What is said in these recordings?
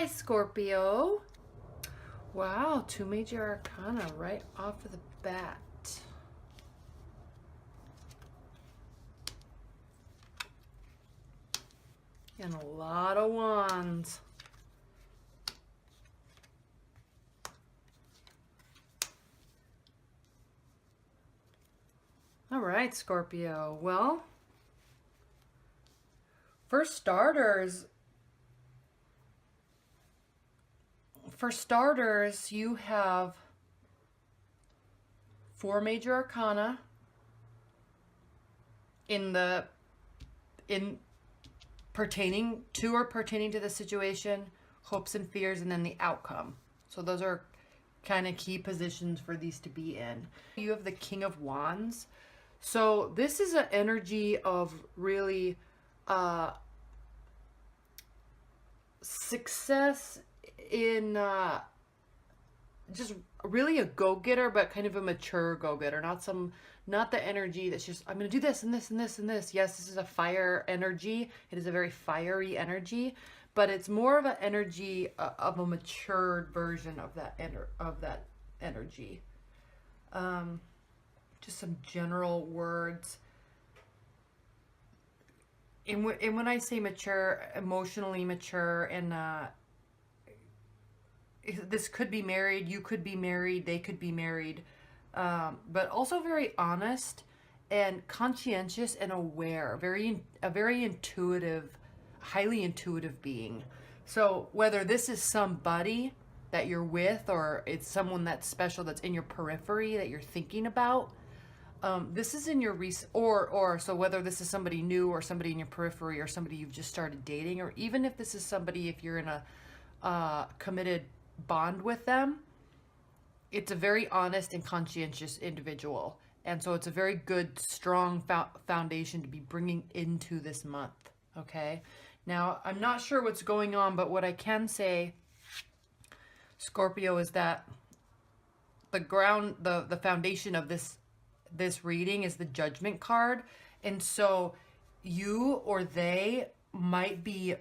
Hi, Scorpio. Wow, 2 major arcana right off of the bat. And a lot of wands. All right, Scorpio. Well, for starters, you have 4 major arcana pertaining to the situation, hopes and fears, and then the outcome. So those are kind of key positions for these to be in. You have the King of Wands. So this is an energy of really success in just really a go-getter, but kind of a mature go-getter, not the energy that's just, I'm going to do this and this and this and this. Yes, this is a fire energy. It is a very fiery energy, but it's more of an energy of a matured version of that energy. Just some general words. And when I say mature, emotionally mature, and this could be married, you could be married, they could be married, but also very honest and conscientious and aware, a very intuitive, highly intuitive being. So whether this is somebody that you're with, or it's someone that's special that's in your periphery that you're thinking about, this is in your so whether this is somebody new or somebody in your periphery or somebody you've just started dating, or even if this is somebody, if you're in a committed bond with them, it's a very honest and conscientious individual. And so it's a very good, strong foundation to be bringing into this month. Okay. Now, I'm not sure what's going on, but what I can say, Scorpio, is that the foundation of this reading is the Judgment card. And so you or they might be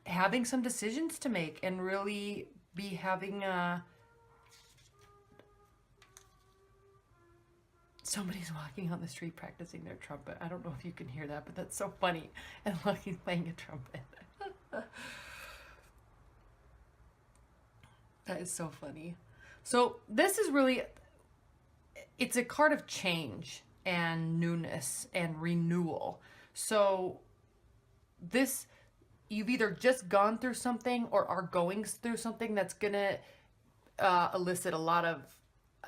having some decisions to make and really be having somebody's walking on the street practicing their trumpet. I don't know if you can hear that, but that's so funny. And Lucky's playing a trumpet. That is so funny. So this is really, it's a card of change and newness and renewal. So this, you've either just gone through something or are going through something that's gonna elicit a lot of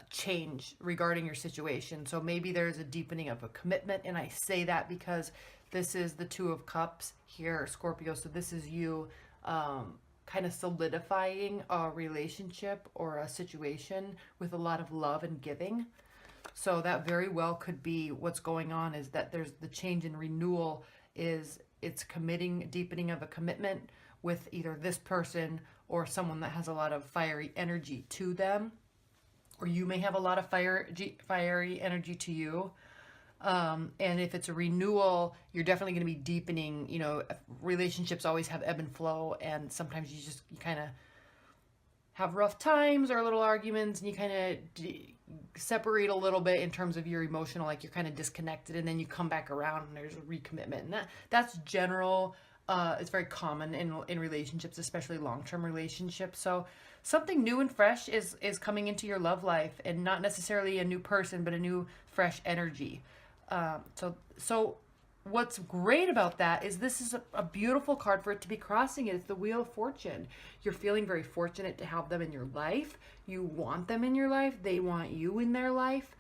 change regarding your situation. So maybe there's a deepening of a commitment, and I say that because this is the Two of Cups here, Scorpio. So this is you kind of solidifying a relationship or a situation with a lot of love and giving. So that very well could be what's going on, is that there's the change and renewal, is it's deepening of a commitment with either this person or someone that has a lot of fiery energy to them, or you may have a lot of fiery energy to you. And if it's a renewal, you're definitely going to be deepening. You know, relationships always have ebb and flow, and sometimes you kind of have rough times or little arguments, and you kind of separate a little bit in terms of your emotional, like you're kind of disconnected, and then you come back around and there's a recommitment. And that's general. It's very common in relationships, especially long-term relationships. So something new and fresh is coming into your love life, and not necessarily a new person, but a new fresh energy. So what's great about that is this is a beautiful card for it to be crossing it. It's the Wheel of Fortune. You're feeling very fortunate to have them in your life. You want them in your life. They want you in their life.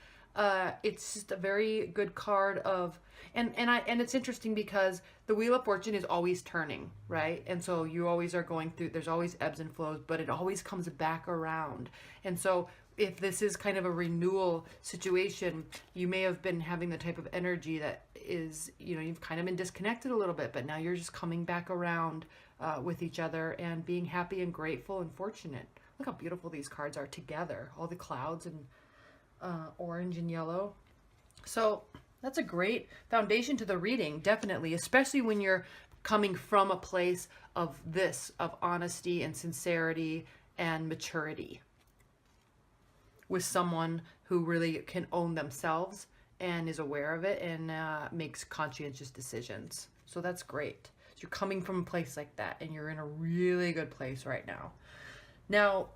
It's just a very good card of, and it's interesting because the Wheel of Fortune is always turning, right? And so you always are going through, there's always ebbs and flows, but it always comes back around. And so if this is kind of a renewal situation, you may have been having the type of energy that is, you know, you've kind of been disconnected a little bit, but now you're just coming back around with each other and being happy and grateful and fortunate. Look how beautiful these cards are together, all the clouds and orange and yellow. So that's a great foundation to the reading, definitely, especially when you're coming from a place of of honesty and sincerity and maturity with someone who really can own themselves and is aware of it and makes conscientious decisions. So that's great. So you're coming from a place like that, and you're in a really good place right now. Now,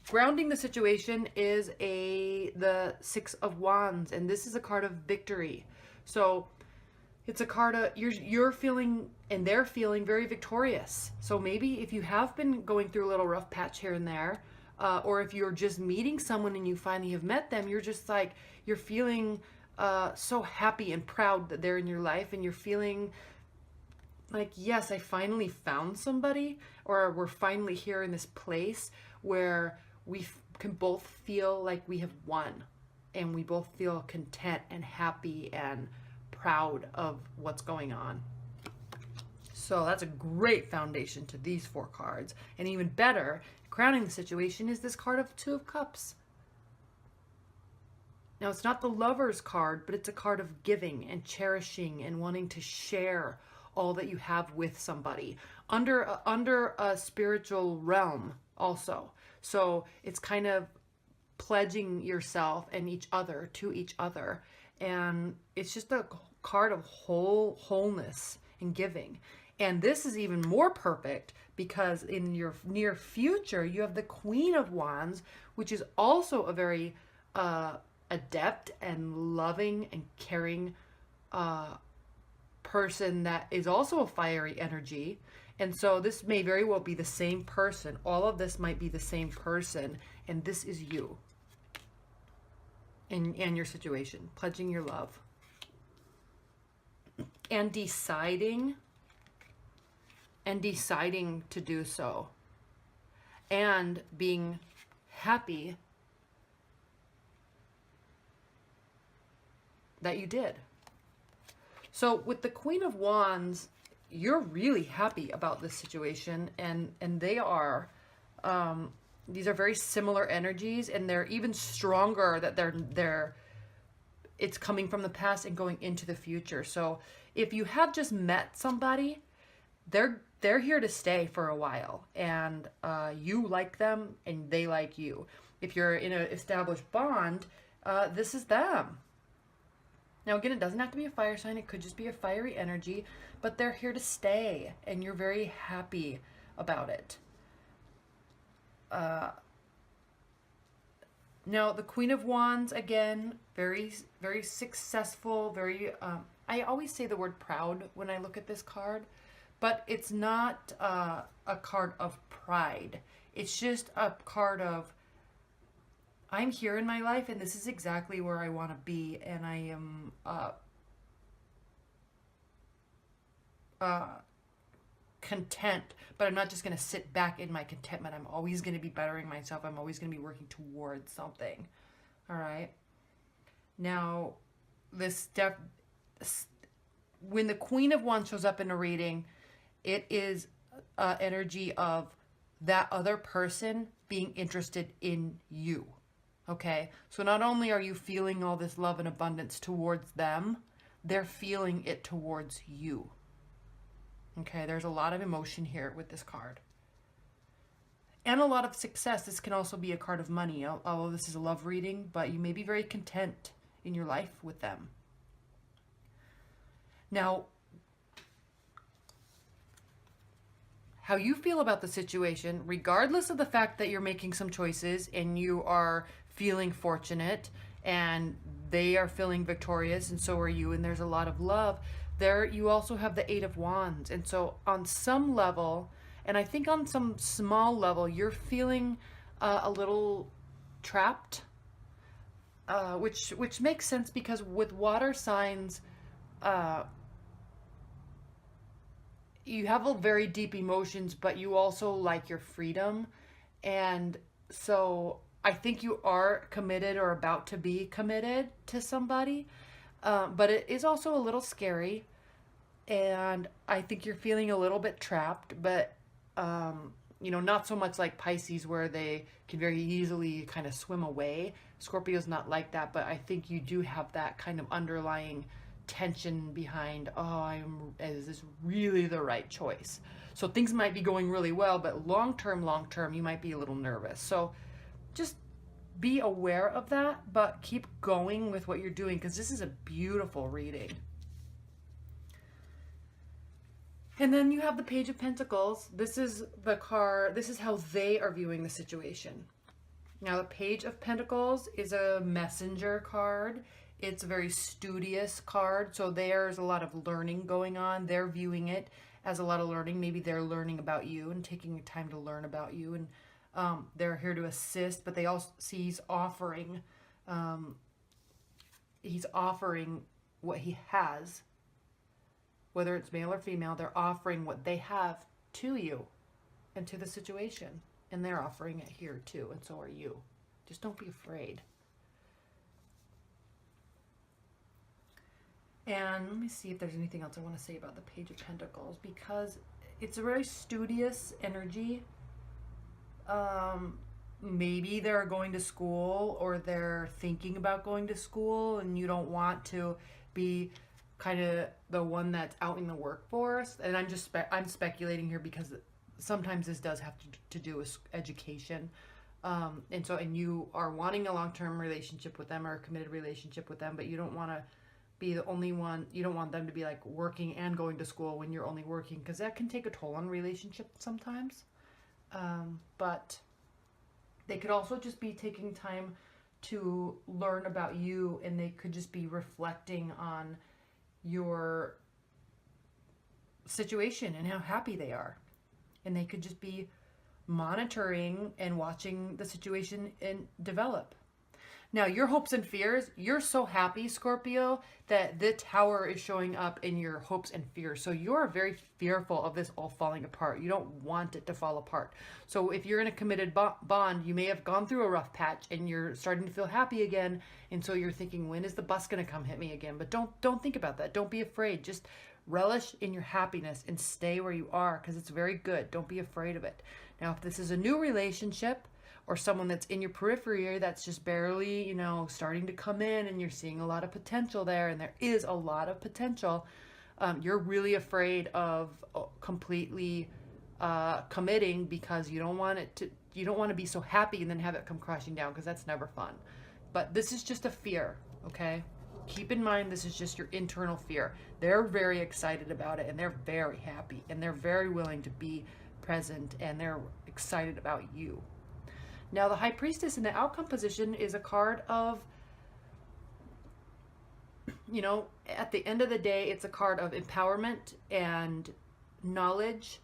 grounding the situation is the Six of Wands, and this is a card of victory. So it's a card of you're feeling and they're feeling very victorious. So maybe if you have been going through a little rough patch here and there, or if you're just meeting someone and you finally have met them, you're just like, you're feeling so happy and proud that they're in your life, and you're feeling like, yes, I finally found somebody, or we're finally here in this place where we can both feel like we have won, and we both feel content and happy and proud of what's going on. So that's a great foundation to these 4 cards. And even better, crowning the situation is this card of Two of Cups. Now, it's not the Lover's card, but it's a card of giving and cherishing and wanting to share all that you have with somebody under a spiritual realm also. So it's kind of pledging yourself and each other to each other. And it's just a card of wholeness and giving. And this is even more perfect because in your near future, you have the Queen of Wands, which is also a very adept and loving and caring person that is also a fiery energy. And so this may very well be the same person. All of this might be the same person, and this is you and your situation, pledging your love and deciding to do so, and being happy that you did. So with the Queen of Wands, you're really happy about this situation, and they are, these are very similar energies, and they're even stronger that it's coming from the past and going into the future. So if you have just met somebody, they're here to stay for a while, and you like them and they like you. If you're in an established bond, this is them. Now, again, it doesn't have to be a fire sign. It could just be a fiery energy, but they're here to stay, and you're very happy about it. Now, the Queen of Wands, again, very, very successful, very, I always say the word proud when I look at this card, but it's not a card of pride. It's just a card of, I'm here in my life, and this is exactly where I want to be, and I am content, but I'm not just going to sit back in my contentment. I'm always going to be bettering myself. I'm always going to be working towards something. All right. Now, when the Queen of Wands shows up in a reading, it is energy of that other person being interested in you. Okay, so not only are you feeling all this love and abundance towards them, they're feeling it towards you. Okay, there's a lot of emotion here with this card. And a lot of success. This can also be a card of money, although this is a love reading, but you may be very content in your life with them. Now, how you feel about the situation, regardless of the fact that you're making some choices and you are feeling fortunate and they are feeling victorious, and so are you, and there's a lot of love there. You also have the Eight of Wands, and so on some level, and I think on some small level, you're feeling a little trapped, which makes sense, because with water signs, you have a very deep emotions, but you also like your freedom. And so I think you are committed or about to be committed to somebody, but it is also a little scary. And I think you're feeling a little bit trapped, but, not so much like Pisces where they can very easily kind of swim away. Scorpio's not like that, but I think you do have that kind of underlying tension behind, oh, is this really the right choice? So things might be going really well, but long term, you might be a little nervous. So just be aware of that, but keep going with what you're doing, because this is a beautiful reading. And then you have the Page of Pentacles. This is the card, this is how they are viewing the situation. Now, the Page of Pentacles is a messenger card. It's a very studious card, so there's a lot of learning going on. They're viewing it as a lot of learning. Maybe they're learning about you and taking time to learn about you, and they're here to assist, but they also see he's offering what he has, whether it's male or female. They're offering what they have to you and to the situation, and they're offering it here too, and so are you. Just don't be afraid. And let me see if there's anything else I want to say about the Page of Pentacles, because it's a very studious energy. Maybe they're going to school, or they're thinking about going to school, and you don't want to be kind of the one that's out in the workforce. And I'm speculating here, because sometimes this does have to do with education. And you are wanting a long-term relationship with them, or a committed relationship with them, but you don't want to be the only one. You don't want them to be like working and going to school when you're only working, because that can take a toll on relationships sometimes. But they could also just be taking time to learn about you, and they could just be reflecting on your situation and how happy they are. And they could just be monitoring and watching the situation and develop. Now, your hopes and fears, you're so happy, Scorpio, that the Tower is showing up in your hopes and fears. So you're very fearful of this all falling apart. You don't want it to fall apart. So if you're in a committed bond, you may have gone through a rough patch and you're starting to feel happy again. And so you're thinking, when is the bus going to come hit me again? But don't think about that. Don't be afraid. Just relish in your happiness and stay where you are, because it's very good. Don't be afraid of it. Now, if this is a new relationship, or someone that's in your periphery that's just barely, starting to come in, and you're seeing a lot of potential there, and there is a lot of potential, you're really afraid of completely committing, because you don't want to be so happy and then have it come crashing down, because that's never fun. But this is just a fear, okay? Keep in mind, this is just your internal fear. They're very excited about it, and they're very happy, and they're very willing to be present, and they're excited about you. Now, the High Priestess in the outcome position is a card of, at the end of the day, it's a card of empowerment and knowledge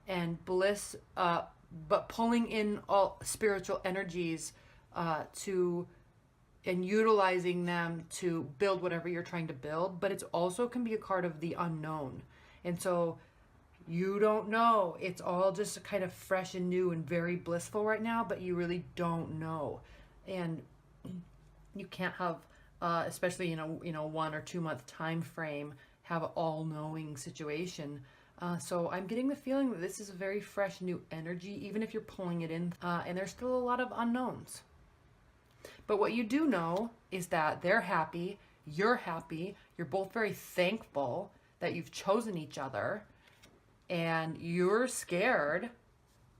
and bliss, but pulling in all spiritual energies and utilizing them to build whatever you're trying to build. But it also can be a card of the unknown. And so you don't know. It's all just kind of fresh and new and very blissful right now, but you really don't know. And you can't have, especially in a 1 or 2 month time frame, have an all-knowing situation. So I'm getting the feeling that this is a very fresh new energy, even if you're pulling it in, and there's still a lot of unknowns. But what you do know is that they're happy, you're both very thankful that you've chosen each other. And you're scared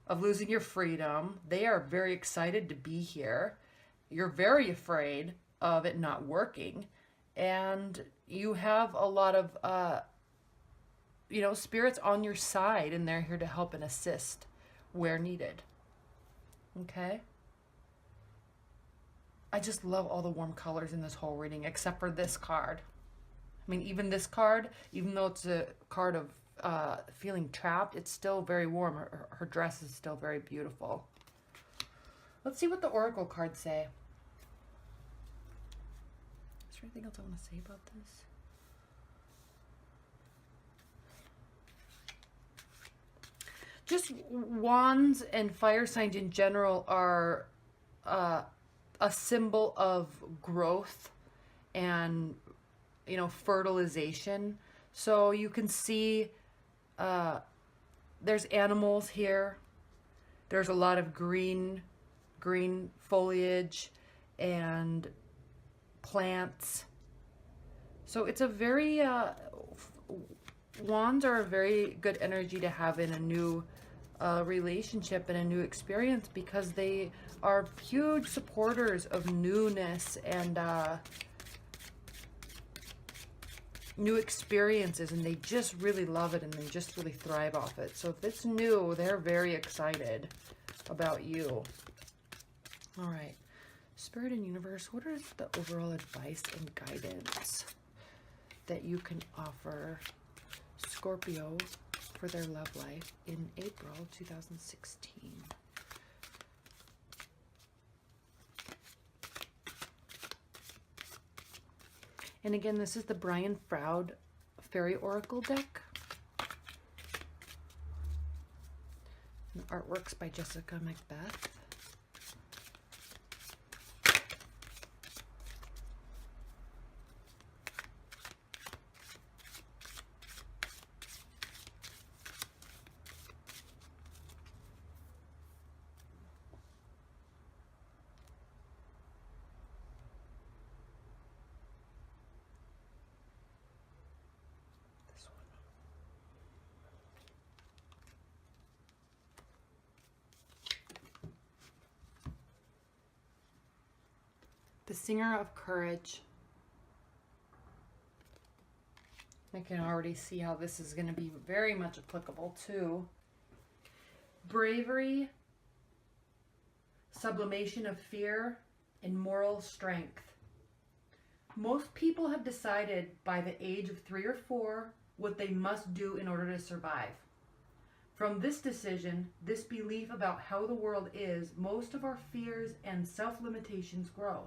of losing your freedom. They are very excited to be here. You're very afraid of it not working. And you have a lot of, spirits on your side, and they're here to help and assist where needed. Okay? I just love all the warm colors in this whole reading, except for this card. I mean, even this card, even though it's a card of feeling trapped, it's still very warm. Her dress is still very beautiful. Let's see what the oracle cards say. Is there anything else I want to say about this? Just wands and fire signs in general are a symbol of growth and fertilization. So you can see there's animals here. There's a lot of green foliage and plants. So it's a very, wands are a very good energy to have in a new relationship and a new experience, because they are huge supporters of newness and new experiences, and they just really love it and they just really thrive off it. So if it's new, they're very excited about you. All right, Spirit and Universe, what is the overall advice and guidance that you can offer Scorpio for their love life in April 2016? And again, this is the Brian Froud Fairy Oracle deck. And artworks by Jessica Macbeth. The Singer of Courage. I can already see how this is going to be very much applicable to bravery, sublimation of fear, and moral strength. Most people have decided by the age of 3 or 4 what they must do in order to survive. From this decision, this belief about how the world is, most of our fears and self-limitations grow.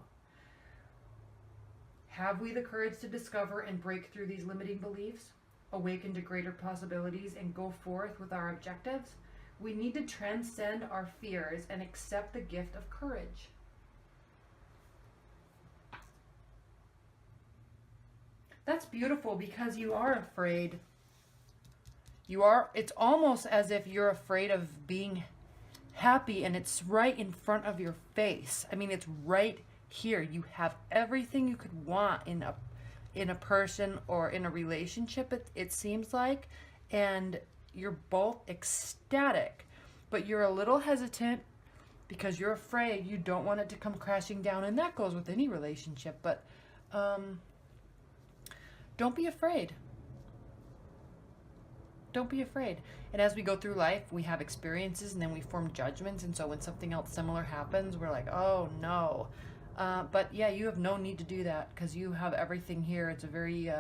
Have we the courage to discover and break through these limiting beliefs, awaken to greater possibilities, and go forth with our objectives? We need to transcend our fears and accept the gift of courage. That's beautiful, because you are afraid. It's almost as if you're afraid of being happy, and it's right in front of your face. I mean, it's right here. You have everything you could want in a person or in a relationship, it seems like, and you're both ecstatic, but you're a little hesitant because you're afraid. You don't want it to come crashing down, and that goes with any relationship. But don't be afraid. Don't be afraid. And as we go through life, we have experiences, and then we form judgments, and so when something else similar happens, we're like, oh no. But yeah, you have no need to do that, because you have everything here. It's a very,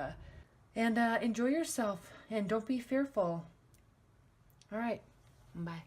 and enjoy yourself, and don't be fearful. All right, bye.